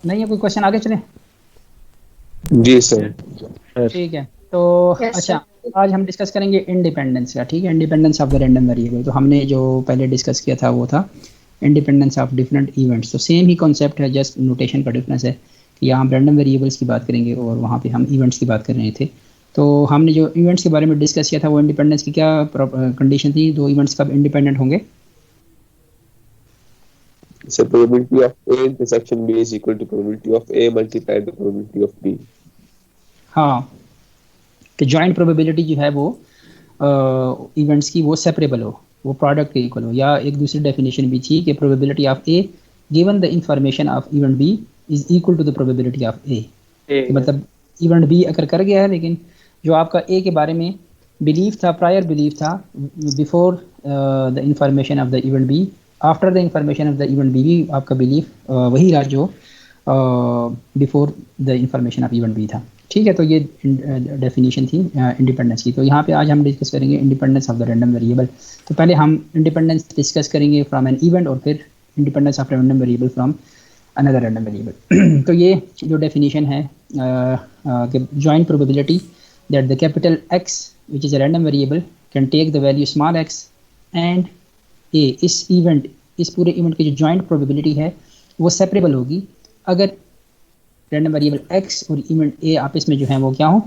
नहीं है कोई क्वेश्चन, आगे चलें। जी सर। ठीक है तो यस अच्छा, सर। आज हम डिस्कस करेंगे इंडिपेंडेंस का। ठीक है, independence of the random variable. तो हमने जो पहले डिस्कस किया था वो था इंडिपेंडेंस ऑफ डिफरेंट इवेंट्स। तो सेम ही कॉन्सेप्ट है, जस्ट नोटेशन का डिफरेंस है कि यहाँ हम रैंडम वेरिएबल्स की बात करेंगे और वहाँ पे हम इवेंट्स की बात कर रहे थे। तो हमने जो इवेंट्स के बारे में डिस्कस किया था वो इंडिपेंडेंस की क्या कंडीशन थी, दो इवेंट्स कब इंडिपेंडेंट होंगे। So probability of A intersection B is equal to probability of A multiplied by probability of B. हाँ, कि जॉइंट प्रोबेबिलिटी जो है वो इवेंट्स की वो सेपरेबल हो, वो प्रोडक्ट के इक्वल हो। या एक दूसरी डेफिनेशन भी थी कि probability of A given the information of event B is equal to the probability of A. कि मतलब इवेंट बी अगर कर गया है, लेकिन जो आपका ए के बारे में बिलीफ था, प्रायर बिलीफ था before the information of the event B, after the information of the event B भी आपका बिलीफ वही रहा जो before the information of event B था। ठीक है, तो ये डेफिनेशन थी इंडिपेंडेंस की। तो यहाँ पे आज हम डिस्कस करेंगे independence of the random variable. तो पहले हम इंडिपेंडेंस डिस्कस करेंगे फ्रॉम एन इवेंट और फिर independence of random variable from another random variable. तो ये जो डेफिनेशन है कि joint probability that the capital X which is a random variable can take the value small X and A. इस पूरे event की जो जॉइंट प्रोबेबिलिटी है वो सेपरेबल होगी अगर रैंडम वेरिएबल एक्स और इवेंट ए आपस में जो है वो क्या हो,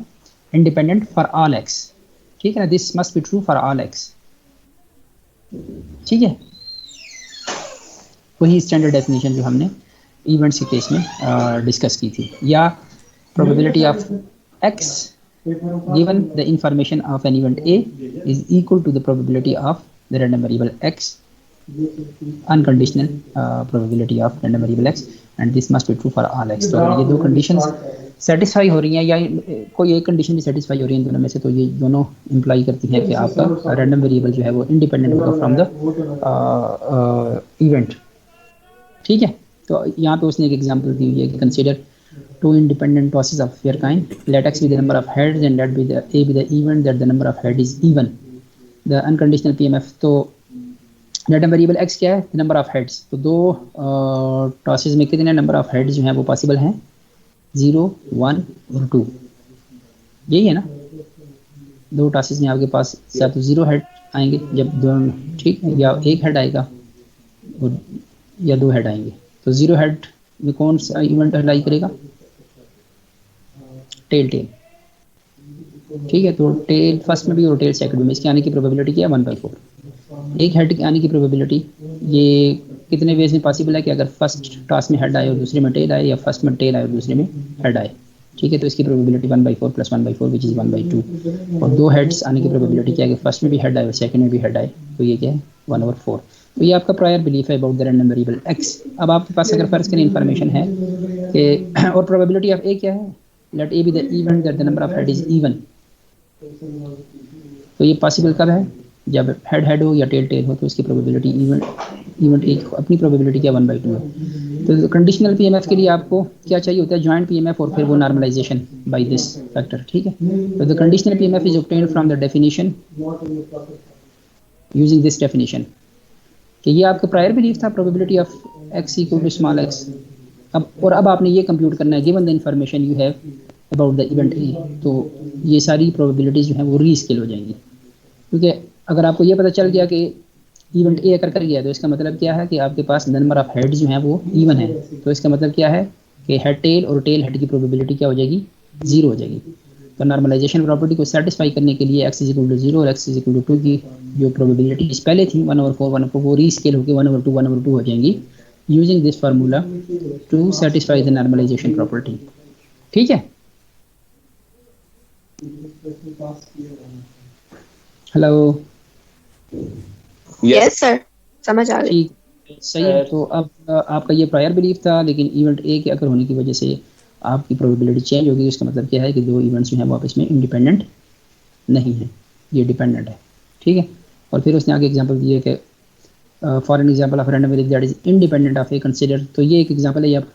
इंडिपेंडेंट फॉर ऑल एक्स। ठीक है ना, this must be true for all x. ठीक है, वही स्टैंडर्ड डेफिनेशन जो हमने इवेंट्स के केस में डिस्कस की थी। या probability of x given the information of an event A is equal to the probability of the random variable x, unconditional probability of random variable x, and this must be true for all x। तो अगर ये दो conditions satisfy हो रही हैं या कोई एक कंडीशन भी सेटिस्फाई हो रही है दोनों में से, तो ये दोनों इंप्लाई करती हैं कि आपका रैंडम वेरिएबल जो है वो इंडिपेंडेंट होगा फ्रॉम द इवेंट। ठीक है, तो यहाँ पे उसने एक एग्जांपल दी हुई है कि consider two independent tosses of fair kind, let x be the number of heads and let be the a be the event that the number of head is even, the unconditional PMF। तो random variable x क्या है, number of heads. तो दो tosses में कितने number of heads जो हैं वो पॉसिबल हैं, 0 1 और 2। यही है ना, दो टॉसेस में आपके पास या तो 0 हेड आएंगे जब दोनों, ठीक है, या एक हेड आएगा और या दो हेड आएंगे। तो 0 हेड में कौन सा इवेंट लाई करेगा, टेल टेल। ठीक है, तो टेल फर्स्ट में भी और टेल सेकंड में, इसके आने की प्रोबेबिलिटी क्या है, 1/4। एक हेड के आने की प्रोबेबिलिटी ये कितने वेज में पॉसिबल है कि अगर फर्स्ट टॉस में हेड आए और दूसरे में टेल आए, या फर्स्ट में टेल आए और दूसरे में हेड आए। ठीक है, तो इसकी प्रोबेबिलिटी 1/4 प्लस 1/4 विच इज़ 1/2। और दो हेड्स आने की प्रोबेबिलिटी क्या है कि फर्स्ट में भी हेड आए और सेकंड में भी हेड आए, तो ये क्या है 1/4। तो ये आपका प्रायर बिलीफ है about the random variable x. अब आपके पास अगर फर्स्ट करें इन्फॉर्मेशन है कि और प्रोबेबिलिटी ऑफ ए क्या है, let A be the event that the number of head is even. तो ये पॉसिबल कब है, जब हेड हेड हो या टेल टेल हो, तो इसकी प्रोबेबिलिटी इवेंट एक अपनी प्रोबेबिलिटी क्या 1/2 है। तो कंडीशनल पीएमएफ के लिए आपको क्या चाहिए होता है, जॉइंट पीएमएफ और फिर वो नॉर्मलाइजेशन बाय दिस फैक्टर। ठीक है, तो the conditional PMF is obtained from the definition using this definition कि ये आपका प्रायर बिलीफ था probability of x equal to small x. अब आपने ये कंप्यूट करना है given the information you have about the event A. तो ये सारी प्रोबेबिलिटीज जो हैं वो रीस्केल हो जाएंगी, क्योंकि अगर आपको ये पता चल गया कि इवेंट ए कर गया, तो इसका मतलब क्या है कि आपके पास नंबर ऑफ हेड जो हैं वो इवन है। तो इसका मतलब क्या है कि हेड टेल और टेल हेड की प्रोबेबिलिटी क्या हो जाएगी, 0 हो जाएगी। तो नॉर्मलाइजेशन प्रॉपर्टी को सेटिस्फाई करने के लिए x इज इक्वल टू 0 और x इज इक्वल टू 2 की जो प्रोबेबिलिटी पहले थी 1/4 वो रीस्केल होकर 1/2 हो जाएंगी using this formula to satisfy the normalization property. ठीक है, हेलो, Yes. यस सर, समझ आ गई। ठीक, सही है। तो अब आपका ये प्रायर बिलीफ था, लेकिन इवेंट ए के अगर होने की वजह से आपकी प्रोबेबिलिटी चेंज होगी। इसका मतलब क्या है कि दो इवेंट्स जो हैं वो आपस में इंडिपेंडेंट नहीं है, ये डिपेंडेंट है। ठीक है, और फिर उसने आगे एग्जांपल दिए कि for an example of random variable that is independent of A consider. तो ये एक एग्जांपल है, आप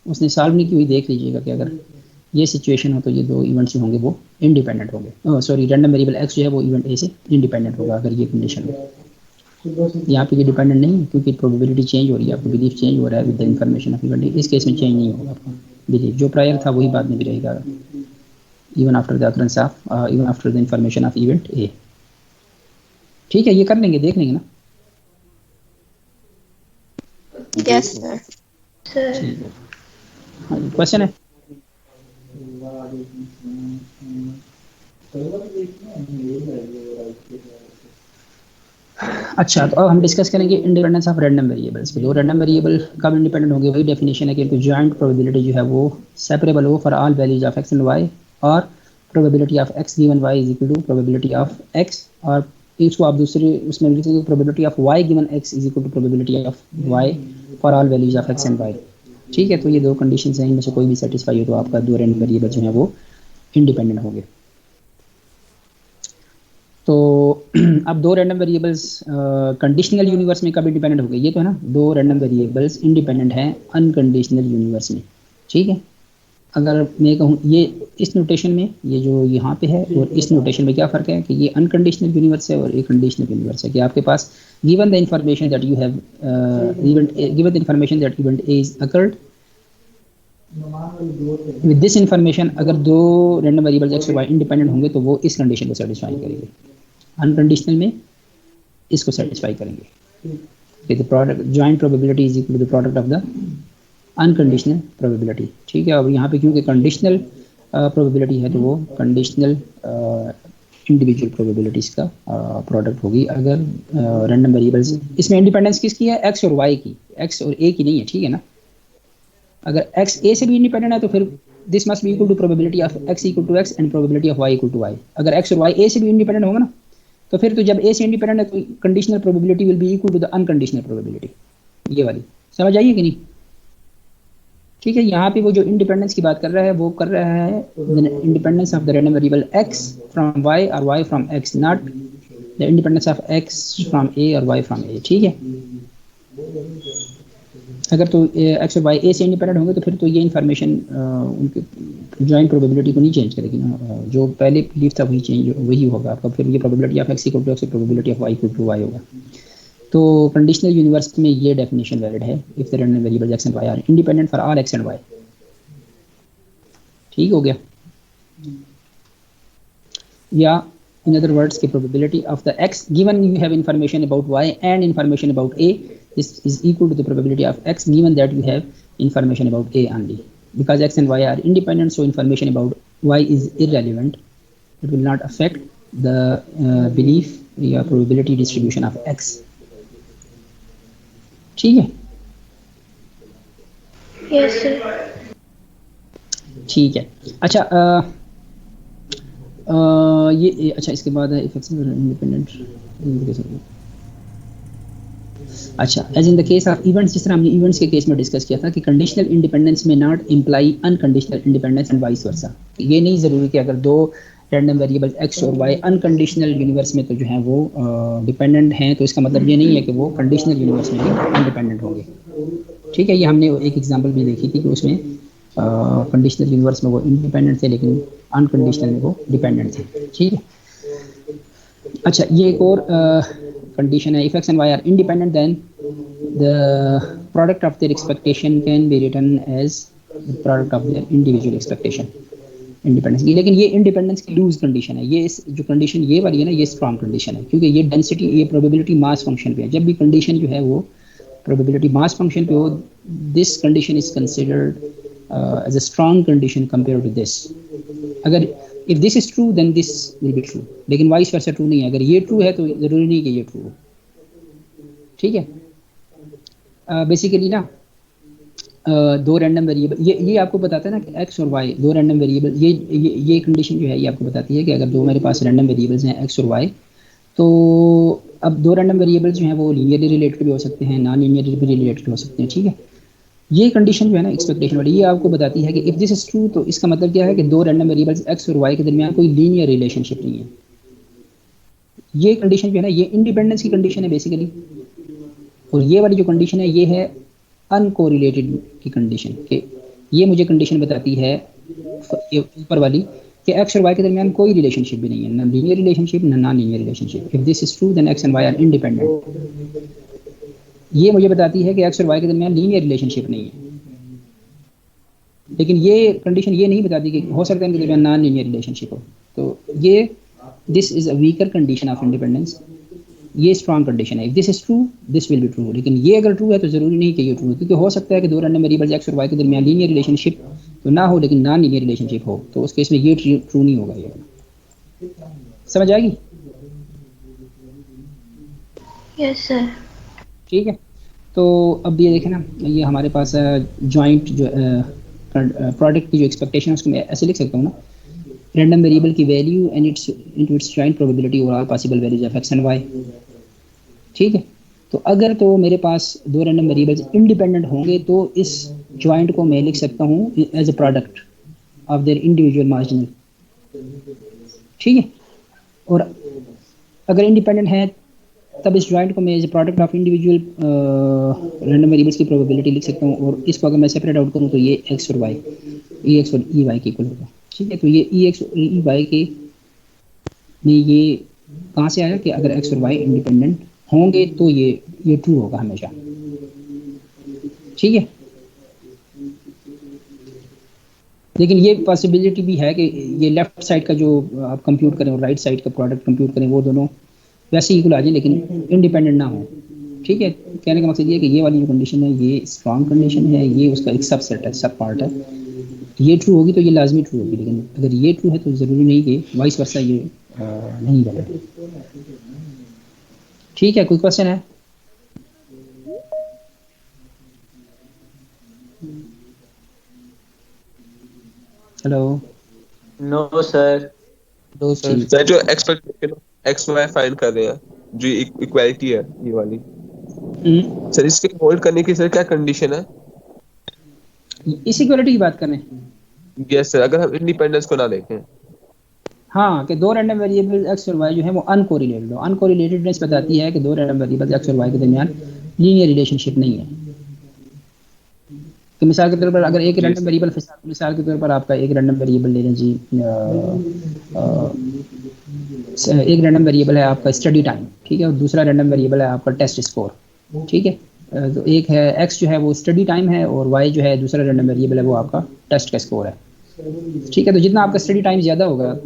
उसने सॉल्व नहीं की हुई, देख लीजिएगा कि अगर ये सिचुएशन हो तो ये दो इवेंट्स जो होंगे वो इंडिपेंडेंट होंगे। सॉरी, रैंडम वेरिएबल एक्स जो है वो इवेंट ए से इंडिपेंडेंट होगा अगर ये कंडीशन हो। यहाँ पे ये डिपेंडेंट नहीं है, क्योंकि प्रोबेबिलिटी चेंज हो रही है, आपको बिलीफ चेंज हो रहा है with the information of event. इस केस में चेंज नहीं होगा आपका बिलीफ, जो प्रायर था वही बाद में भी रहेगा, even after the occurrence of even after the information of event A. ठीक है, ये कर लेंगे, देख लेंगे ना। Yes sir. ठीक है, हाँ जी, क्वेश्चन है। अच्छा, तो अब हम डिस्कस करेंगे इंडिपेंडेंस ऑफ रैंडम वेरिएबल्स पे। दो रैंडम वेरिएबल कब इंडिपेंडेंट होंगे, वही डेफिनेशन है कि इनकी जॉइंट प्रोबेबिलिटी जो है वो सेपरेबल हो for all values of x and Y, और probability of X given Y is equal to probability of X, और इसको आप दूसरे उसमें लिख सकते हो probability of Y given X is equal to probability of Y for all values of x and Y. ठीक है, तो ये दो कंडीशन हैं, इनमें से कोई भी सेटिस्फाई हो तो आपका दो रैंडम वेरिएबल जो है वो इंडिपेंडेंट होंगे। तो अब दो रैंडम वेरिएबल्स कंडीशनल यूनिवर्स में कब इंडिपेंडेंट हो गए, ये तो है ना, दो रैंडम वेरिएबल्स इंडिपेंडेंट हैं अनकंडीशनल यूनिवर्स में। ठीक है, अगर मैं कहूँ ये इस नोटेशन में, ये जो यहाँ पे है और इस नोटेशन में क्या फ़र्क है कि ये अनकंडीशनल यूनिवर्स है और ये कंडीशनल यूनिवर्स है, कि आपके पास given the information that you have given the information that event A is occurred with this information, अगर दो रैंडम वेरिएबल्स एक्स और वाई इंडिपेंडेंट होंगे तो वो इस कंडीशन को सेटिस्फाई करेंगे। अनकंडीशनल में इसको सेटिस्फाई करेंगे। The product joint probability is equal to the product of the unconditional probability. ठीक है, अब यहाँ पे क्योंकि कंडीशनल प्रोबेबिलिटी है तो वो कंडीशनल इंडिविजुअल प्रोबेबिलिटीज़ का प्रोडक्ट होगी अगर रैंडम वेरिएबल्स। इसमें इंडिपेंडेंस किसकी है, एक्स और वाई की, एक्स और ए की नहीं है। ठीक है ना, अगर एक्स ए से भी इंडिपेंडेंट है तो फिर this must be equal to probability of x equal to x and probability of y equal to y. अगर एक्स और वाई ए से भी इंडिपेंडेंट होगा ना, तो फिर तो जब ए से इंडिपेंडेंट है तो conditional probability will be equal to the unconditional probability. ये वाली समझ आइए कि नहीं। ठीक है, यहाँ पे वो जो इंडिपेंडेंस की बात कर रहा है वो कर रहा है independence of the random variable X from Y और Y from X, not the independence of X from A और वाई फ्रॉम ए। ठीक है, अगर तो एक्स और वाई ए से इंडिपेंडेंट होंगे तो फिर तो ये इन्फॉर्मेशन उनके जॉइंट प्रोबेबिलिटी को नहीं चेंज करेगी ना, जो पहले बिलीफ था वही चेंज वही होगा आपका। फिर ये probability of x equal to x, probability of y equal to y होगा। तो कंडीशनल यूनिवर्स में ये डेफिनेशन वैलिड है, if the random variables x and y are independent for all x and Y. ठीक हो गया, या in other words the probability of the x given you have information about y and information about a, this is equal to the probability of x given that you have information about a only, because x and y are independent, so information about y is irrelevant, it will not affect the belief या probability distribution of x। ठीक है, yes sir. ठीक है। अच्छा ये अच्छा, इसके बाद है इफेक्ट्स इंडिपेंडेंट। अच्छा, as in the case of events, जिस तरह हमने इवेंट्स के केस में डिस्कस किया था कि कंडीशनल इंडिपेंडेंस में not imply unconditional independence and vice versa. ये नहीं ज़रूरी कि अगर दो रैंडम वेरिएबल एक्स और वाई अनकंडीशनल यूनिवर्स में तो जो है वो डिपेंडेंट हैं, तो इसका मतलब ये नहीं है कि वो कंडीशनल यूनिवर्स में भी अनडिपेंडेंट होंगे। ठीक है, ये हमने एक एग्जांपल भी देखी थी कि उसमें कंडीशनल यूनिवर्स में वो इंडिपेंडेंट थे लेकिन अनकंडीशनल में वो डिपेंडेंट थे। ठीक है, अच्छा ये एक और कंडीशन है, if x and y are independent then the product of their expectation can be written as the product of their individual expectation independence की। लेकिन ये इंडिपेंडेंस की लूज कंडीशन है, ये जो कंडीशन ये वाली है ना, ये स्ट्रॉन्ग कंडीशन है, क्योंकि ये डेंसिटी, ये प्रोबेबिलिटी मास फंक्शन पे है। जब भी कंडीशन जो है वो प्रोबेबिलिटी मास फंक्शन पे हो, this condition is considered as a strong condition compared to this। अगर if this is true then this will be true, लेकिन वाइस वर्सा ट्रू नहीं है। अगर ये ट्रू है तो ज़रूरी नहीं कि ये ट्रू हो। ठीक है, बेसिकली ना दो रैंडम वेरिएबल, ये आपको बताता है ना कि एक्स और वाई दो रैंडम वेरिएबल, ये कंडीशन जो है ये आपको बताती है कि अगर दो मेरे पास रैंडम वेरिएबल्स हैं एक्स और वाई, तो अब दो रैंडम वेरिएबल्स जो हैं वो लीनियरली रिलेटेड भी हो सकते हैं, नॉन लीनियरली भी रिलेटेड हो सकते हैं। ठीक है, ये कंडीशन जो है ना एक्सपेक्टेशन वाली, ये आपको बताती है कि इफ दिस इज ट्रू तो इसका मतलब क्या है कि दो रैंडम वेरिएबल्स एक्स और वाई के दरमियान कोई लीनियर रिलेशनशिप नहीं है। ये कंडीशन जो है ना ये इंडिपेंडेंस की कंडीशन है बेसिकली, और ये वाली जो कंडीशन है ये है अनकोरिलेटेड की कंडीशन। कि ये मुझे कंडीशन बताती है ऊपर वाली कि एक्स और वाई के दरमियान कोई रिलेशनशिप भी नहीं है, ना लीनियर रिलेशनशिप ना non linear relationship. If this is true then x and y are independent. ये मुझे बताती है कि एक्स और वाई के दरमियान लीनियर रिलेशनशिप नहीं है, लेकिन ये कंडीशन ये नहीं बताती कि हो सकता है इनके दरमियान नॉन लीनियर रिलेशनशिप हो। तो ये this is a weaker condition of independence, ये स्ट्रॉन्ग कंडीशन है। If this is true this will be true, लेकिन ये अगर ट्रू है तो ज़रूरी नहीं कि ये ट्रू, क्योंकि हो सकता है कि दो रैंडम वेरिएबल्स एक्स और वाई के दरमियान लीनियर रिलेशनशिप तो ना हो लेकिन नॉन लीनियर रिलेशनशिप हो, तो उस केस में ये ट्रू नहीं होगा। ये समझ आएगी? Yes, sir. ठीक है, तो अब ये देखें ना, ये हमारे पास जॉइंट जो प्रोडक्ट की जो एक्सपेक्टेशन है उसको मैं ऐसे लिख सकता हूँ ना, रैंडम वेरिएबल की value and its into its joint probability over all possible values of x and Y. ठीक है, तो अगर तो मेरे पास दो रैंडम वेरिएबल्स इंडिपेंडेंट होंगे तो इस जॉइंट को मैं लिख सकता हूँ as a product of their individual marginal. ठीक है, और अगर इंडिपेंडेंट है तब इस जॉइंट को मैं as a product of individual random variables की प्रोबेबिलिटी लिख सकता हूँ, और इसको अगर मैं सेपरेट आउट करूँ तो ये एक्स और वाई, ई एक्स और ई वाई के इक्वल होगा। ठीक है, तो ये ई एक्स और ई वाई के में ये कहाँ से आया कि अगर एक्स और वाई इंडिपेंडेंट होंगे तो ये ट्रू होगा हमेशा। ठीक है, लेकिन ये पॉसिबिलिटी भी है कि ये लेफ्ट साइड का जो आप कंप्यूट करें और राइट साइड का प्रोडक्ट कंप्यूट करें वो दोनों वैसे इक्वल आ जाए लेकिन इंडिपेंडेंट ना हो। ठीक है, कहने का मकसद ये है कि ये वाली जो कंडीशन है ये स्ट्रॉन्ग कंडीशन है, ये उसका एक सबसेट है, सब पार्ट है। ये ट्रू होगी तो ये लाजमी ट्रू होगी, लेकिन अगर ये ट्रू है तो ज़रूरी नहीं कि वाइस वर्सा ये नहीं बने। ठीक है, कोई क्वेश्चन है? हेलो? No sir. दो चीज सर जो एक्सपेक्टेशन एक्स वाई फाइंड कर रहे हैं, जो इक्वालिटी है ये वाली, सर इसके होल्ड करने की सर क्या कंडीशन है? इस इक्वालिटी की बात कर रहे हैं। यस सर, अगर हम इंडिपेंडेंस को ना देखें। हाँ, कि दो रैंडम वेरिएबल एक्स और वाई जो है वो अनकोरिलेटेड हो। अनकोरिलेटेडनेस बताती है कि दो रैंडम वेरिएबल एक्स और वाई के दरमियान लीनियर रिलेशनशिप नहीं है। तो मिसाल के तौर पर अगर एक रैंडम वेरिएबल, मिसाल के तौर पर आपका एक रैंडम वेरिएबल ले लें जी, एक रैंडम वेरिएबल है आपका स्टडी टाइम, ठीक है, और दूसरा रैंडम वेरिएबल है आपका टेस्ट स्कोर। ठीक है, तो एक है एक्स जो है वो स्टडी टाइम है और वाई जो है दूसरा रैंडम वेरिएबल है वो आपका टेस्ट का स्कोर है। ठीक है, तो जितना आपका स्टडी टाइम ज़्यादा होगा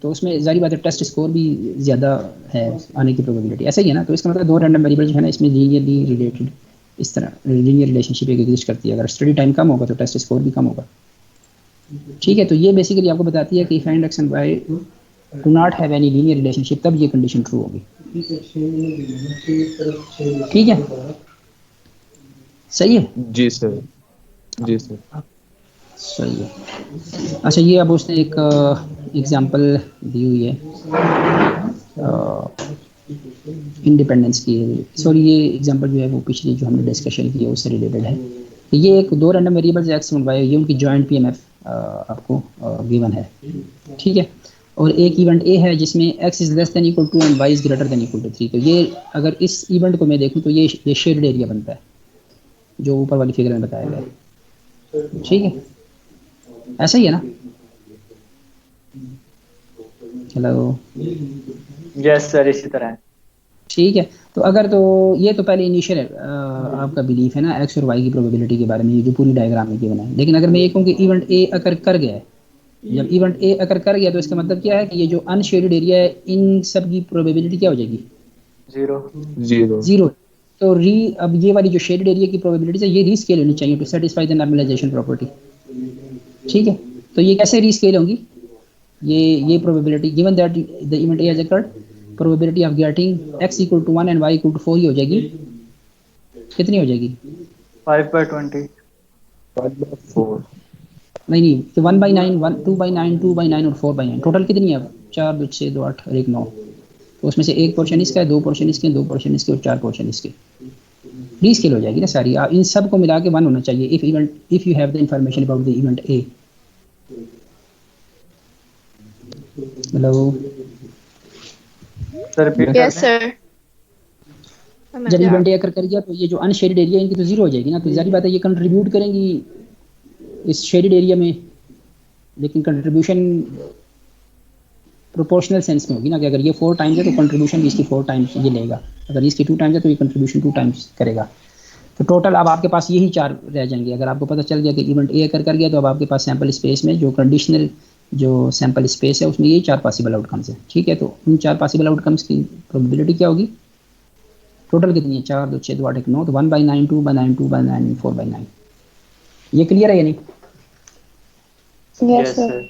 तो उसमें जारी बात है टेस्ट स्कोर भी ज़्यादा है आने की प्रोबेबिलिटी। ऐसा ही है ना, तो इसका मतलब दो रैंडम वेरिएबल जो है ना इसमें लीनियरली रिलेटेड इस तरह लीनियर रिलेशनशिप एक एग्जिस्ट करती है। अगर स्टडी टाइम कम होगा तो टेस्ट स्कोर भी कम होगा। ठीक है, तो ये बेसिकली आपको बताती है कि if and x and why do not have any linear relationship तब ये कंडीशन ट्रू होगी। ठीक है, सही है? जी सर, जी सर, सही है। अच्छा, ये अब उसने एक एग्जांपल दी हुई है इंडिपेंडेंस की। सॉरी, ये एग्जांपल जो है वो पिछली जो हमने डिस्कशन की है उससे रिलेटेड है। तो ये एक दो रैंडम वेरिएबल्स एक्स और वाई, ये उनकी जॉइंट पीएमएफ आपको गिवन है। ठीक है, और एक इवेंट ए है जिसमें x is less than equal to and y is greater than equal to 3। तो ये अगर इस इवेंट को मैं देखूं तो ये शेयर्ड एरिया बनता है जो ऊपर वाली फिगर में बताया गया है। ठीक है, ऐसा ही है ना? हेलो? यस सर, इसी तरह है। ठीक है, तो अगर तो ये तो पहले इनिशियल आपका बिलीफ है ना एक्स और वाई की प्रोबेबिलिटी के बारे में, ये जो पूरी डायग्राम में गिवन है। लेकिन अगर मैं ये कहूँ कि इवेंट ए अगर कर गया है, जब इवेंट ए अगर कर गया तो इसका मतलब क्या है कि ये जो अनशेडेड एरिया है इन सब की प्रोबेबिलिटी क्या हो जाएगी? जीरो। तो अब ये वाली जो शेडेड एरिया की प्रोबेबिलिटी है ये रीस्केल होनी चाहिए to satisfy the normalization property. ठीक है, तो ये कैसे रीस्केल होंगी? ये probability given that the event A has occurred, probability of getting x equal to 1 and y equal to 4 ही हो जाएगी। कितनी हो जाएगी? 5/20। 5/4 नहीं, तो 1/9, 2/9, 2/9 और 4/9 टोटल कितनी है? 4, 2, 6, 2, 8 और 1, 9। तो उसमें से एक पोर्शन इसका है, दो पोर्शन इसके, दो पोर्शन इसके और चार पोर्शन इसके। रीस्केल हो जाएगी ना सारी। इन सब को मिला के 1 होना चाहिए if you have the information about the event A. Hello sir, repeat Yes, sir. जब इवेंट ए अकर कर गया तो ये जो अनशेडेड एरिया इनकी तो जीरो हो जाएगी ना। तो जारी बात है ये कंट्रीब्यूट करेंगी इस शेडेड एरिया में लेकिन कंट्रीब्यूशन प्रोपोर्शनल सेंस में होगी ना, कि अगर ये 4 टाइम्स है तो कंट्रीब्यूशन भी इसकी 4 टाइम्स ये लेगा, अगर इसकी 2 टाइम्स है तो ये कंट्रीब्यूशन 2 टाइम्स करेगा। तो टोटल अब आपके पास यही 4 रह जाएंगे। अगर आपको पता चल गया कि इवेंट ए कर गया, तो अब आपके पास सैम्पल स्पेस में जो कंडीशनल जो सैम्पल स्पेस है उसमें यही 4 पॉसिबल आउटकम्स है। ठीक है, तो उन 4 पॉसिबल आउटकम्स की प्रोबेबिलिटी क्या होगी? टोटल कितनी है? 4 2 6 2 8 1 9, तो 1/9 2/9 2/9 4/9। ये क्लियर है या नहीं? Yes sir.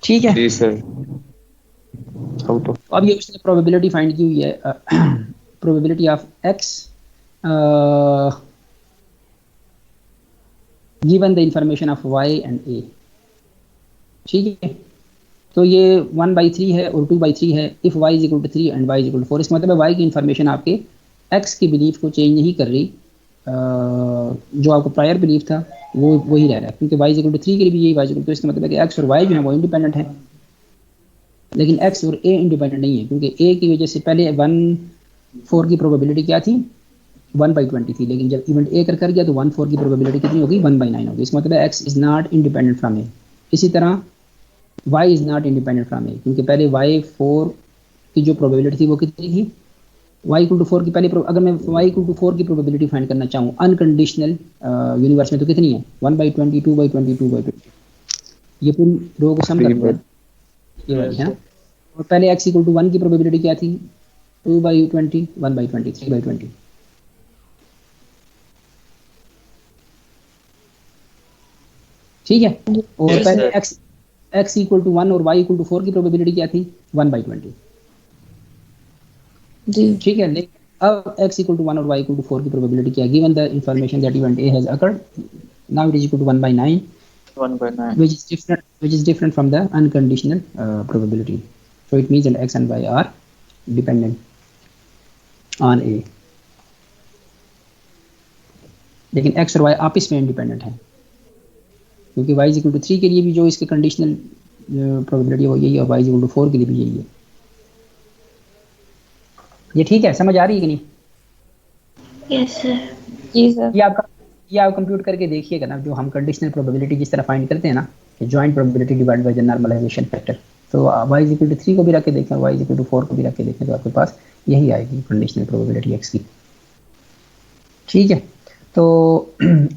ठीक है, जी सर। तो अब ये उसने प्रोबेबिलिटी फाइंड की हुई है, probability of X given the information of Y and A. ठीक है, तो ये 1/3 है और 2/3 है। If y is equal to 3 and y is equal to 4, इसका मतलब है y की इंफॉर्मेशन आपके x की बिलीफ को चेंज नहीं कर रही, जो आपको प्रायर बिलीफ था वो वही रह रहा है, क्योंकि y इज इक्वल टू 3 के लिए भी यही y इज इक्वल टू, इसका मतलब है कि x और y जो है वो इंडिपेंडेंट है, लेकिन x और a इंडिपेंडेंट नहीं है, क्योंकि a की वजह से पहले 1/4 की प्रोबेबिलिटी क्या थी? 1/20 थी, लेकिन जब इवेंट ए कर गया तो 1/4 की प्रोबेबिलिटी कितनी होगी? 1/9 होगी। इसका मतलब है x is not independent from A. इसी तरह y is not independent from A, क्योंकि पहले y4 की जो प्रोबेबिलिटी थी वो कितनी थी? y इक्वल टू 4 की पहले अगर मैं y इक्वल टू 4 की प्रोबेबिलिटी फाइंड करना चाहूँ अनकंडीशनल यूनिवर्स में, तो कितनी है? 1/20 2/20 2/20। ये पूरी रो को सम करते हैं, ये वाली है। और पहले x इक्वल टू 1 की प्रोबेबिलिटी क्या थी? 2/20 1/20 3/20। ठीक है, और पहले x इक्वल टू 1 और y इक्वल टू 4 की प्रोबेबिलिटी क्या थी? 1/20 जी। ठीक है, लेकिन अब x इक्वल टू 1 और y इक्वल टू 4 की प्रोबेबिलिटी क्या है? Given the information that event a has occurred, now it is equal to 1/9 which is different from the unconditional probability, so it means that x and y are dependent on a, लेकिन x और y आपस में independent हैं, क्योंकि y equal to 3 के लिए भी जो इसके कंडीशनल प्रोबेबिलिटी है वो यही है, और y इक्वल टू 4 के लिए भी यही है। ये ठीक है, समझ आ रही है कि नहीं? Yes sir. जी सर। ये आप कंप्यूट करके देखिएगा ना, जो हम कंडीशनल प्रोबेबिलिटी जिस तरह फाइंड करते हैं ना, कि joint probability divide by the normalization factor, तो y इक्वल टू 3 को भी रख के देखें, y इक्वल टू 4 को भी रख के देखें, तो आपके पास यही आएगी कंडीशनल प्रोबेबिलिटी x की। ठीक है, तो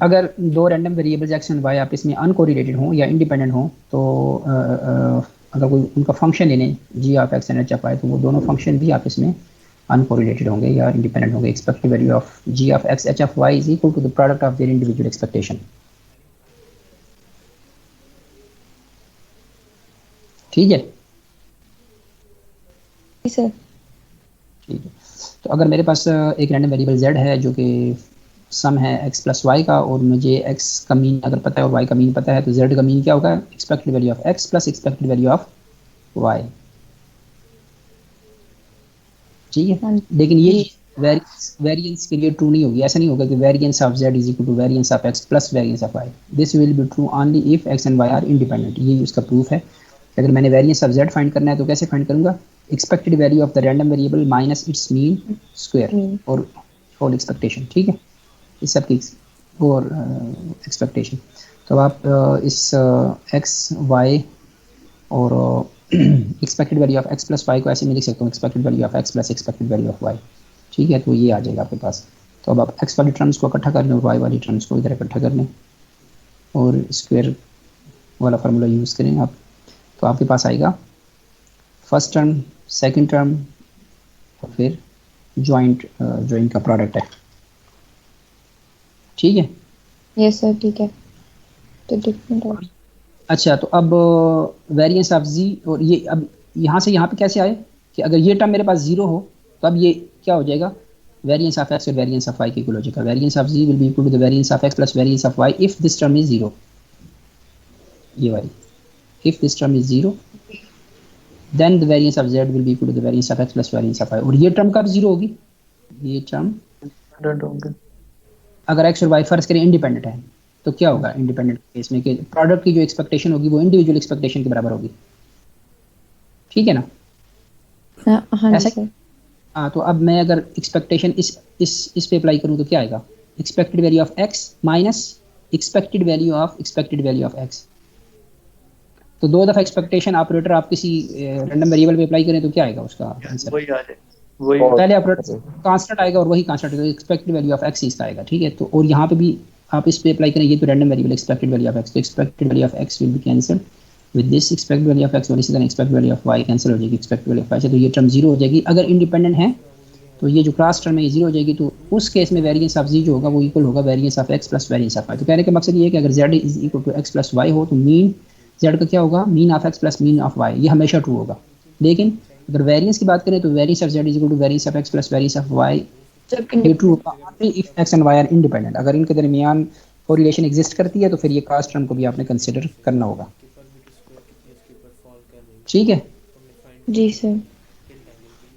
अगर 2 random variables x and y आपस में अनकोरिलेटेड हों या इंडिपेंडेंट हों, तो अगर कोई उनका फंक्शन लेने g of x and h of y, तो वो दोनों फंक्शन भी आपस में अनकोरिलेटेड होंगे या इंडिपेंडेंट होंगे। Expected value of g of x h of y is equal to the product of their individual expectation. ठीक है सर। ठीक है, तो अगर मेरे पास एक रैंडम वेरिएबल z है जो कि सम है x प्लस वाई का, और मुझे x का मीन अगर पता है और y का मीन पता है, तो z का मीन क्या होगा? Expected value of x plus expected value of y। ठीक है, लेकिन ये वेरिएंस के लिए ट्रू नहीं होगी। ऐसा नहीं होगा कि variance of z is equal to variance of x plus variance of y। This will be true only if x and y are independent. ये उसका प्रूफ है। अगर मैंने वेरिएंस ऑफ z फाइंड करना है तो कैसे फाइंड करूंगा? Expected value of the random variable minus it's mean square और होल एक्सपेक्टेशन। ठीक है, इस सब की और एक्सपेक्टेशन। तो आप इस x y और expected value of x plus y को ऐसे में लिख सकता हूँ, expected value of x plus expected value of y। ठीक है, तो ये आ जाएगा आपके पास। तो अब आप x वाली टर्म्स को इकट्ठा कर लें और y वाली टर्म्स को इधर इकट्ठा कर लें और स्क्वायर वाला फार्मूला यूज़ करें आप, तो आपके पास आएगा फर्स्ट टर्म, सेकंड टर्म और फिर जॉइंट का प्रोडक्ट है। ठीक है, यस सर। ठीक है, तो डिफरेंट है। अच्छा, तो अब वेरिएंस ऑफ z, और ये अब यहाँ से यहाँ पे कैसे आए कि अगर ये टर्म मेरे पास 0 हो तो अब ये क्या हो जाएगा? वेरिएंस ऑफ x और वेरिएंस ऑफ y की इक्वल हो जाएगा। Variance of z will be equal to the variance of x plus variance of y if this term is 0। ये वाली, if this term is 0 then the variance of z will be equal to the variance of x plus variance of y। और ये term कब 0 होगी? ये term अगर x और y फर्ज करें इंडिपेंडेंट है, तो क्या होगा इंडिपेंडेंट केस में कि प्रोडक्ट की जो एक्सपेक्टेशन होगी वो इंडिविजुअल एक्सपेक्टेशन के बराबर होगी। ठीक है ना? हाँ जी सर। हाँ, तो अब मैं अगर एक्सपेक्टेशन इस पे अप्लाई करूँ तो क्या आएगा? Expected value of x minus expected value of x। तो 2 दफ़ा एक्सपेक्टेशन ऑपरेटर आप किसी रैंडम वेरिएबल पे अप्लाई करें तो क्या आएगा उसका आंसर? वही आ जाए वही पहले ऑपरेटर कांस्टेंट आएगा और वही constant expected value of x इसका आएगा, ठीक है। तो और यहाँ पे भी आप इस पे अप्लाई करें, ये तो random variable expected value of X, तो expected value of X will be cancelled with this expected value of X, और इसी तरह expected value of Y cancel हो जाएगी एक्सपेक्टेड वैल्यू ऑफ वाई से, तो ये टर्म जीरो हो जाएगी। अगर इंडिपेंडेंट है तो ये जो क्रॉस टर्म है ये जीरो हो जाएगी, तो उस केस में वेरिएंस ऑफ जी जो होगा वो इक्वल होगा variance of x plus variance of y. तो कहने का मकसद ये है कि अगर z is equal to x plus y हो तो मीन जेड का क्या होगा, mean of x plus mean of y, ये हमेशा ट्रू होगा। लेकिन अगर वेरिएंस की बात करें तो variance of z is equal to variance of x plus variance of y, ये ट्रू होगा only if x and y are independent. अगर इनके दरमियान कोरिलेशन एग्जिस्ट करती है तो फिर ये कास्ट टर्म को भी आपने कंसिडर करना होगा, ठीक है। जी सर।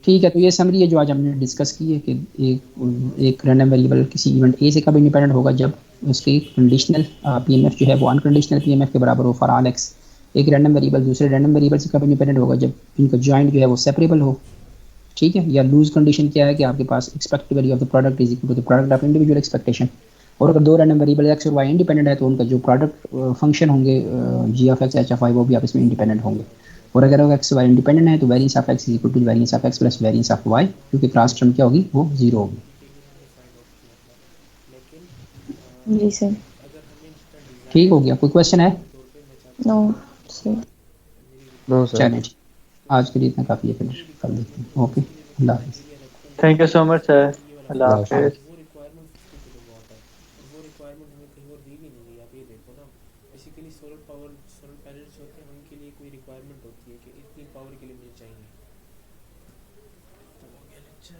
ठीक है, तो ये समरी है जो आज हमने डिस्कस की है कि एक रैंडम वेरिएबल किसी इवेंट ए से कब इंडिपेंडेंट होगा, जब उसकी कंडीशनल पीएमएफ जो है वो अनकंडीशनल पीएमएफ के बराबर हो फॉर ऑल एक्स। एक रैंडम वेरिएबल दूसरे रैंडम वेरिएबल से कब इंडिपेंडेंट होगा, जब इनका जॉइंट जो है वो सेपरेबल हो, ठीक है। या लूज कंडीशन क्या है कि आपके पास expected value of the product is equal to the product of individual expectation. और अगर दो रैंडम वेरिएबल एक्स और वाई इंडिपेंडेंट है तो उनका जो प्रोडक्ट फंक्शन होंगे G of X H of Y वो भी आप इसमें इंडिपेंडेंट होंगे। और अगर एक्स वाई इंडिपेंडेंट है तो variance of x is equal to variance of x plus variance of y, क्योंकि क्रॉस टर्म क्या होगी वो जीरो होगी। जी सर। ठीक हो गया, कोई क्वेश्चन है? No sir. No sir. चलें ठीक, आज के लिए इतना काफ़ी है, फिर कल देखते हैं। ओके, अल्लाह हाफिज़। Thank you so much sir. अल्लाह अल्लाह हाफिज। वो रिक्वायरमेंट 50 किलोवाट है और वो रिक्वायरमेंट हमें कहीं और दी भी नहीं गई। आप ये देखो ना, बेसिकली सोलर पैनल्स होते हैं उनके लिए कोई रिक्वायरमेंट होती है कि इतनी पावर के लिए मुझे चाहिए। तो हो गया लेक्चर।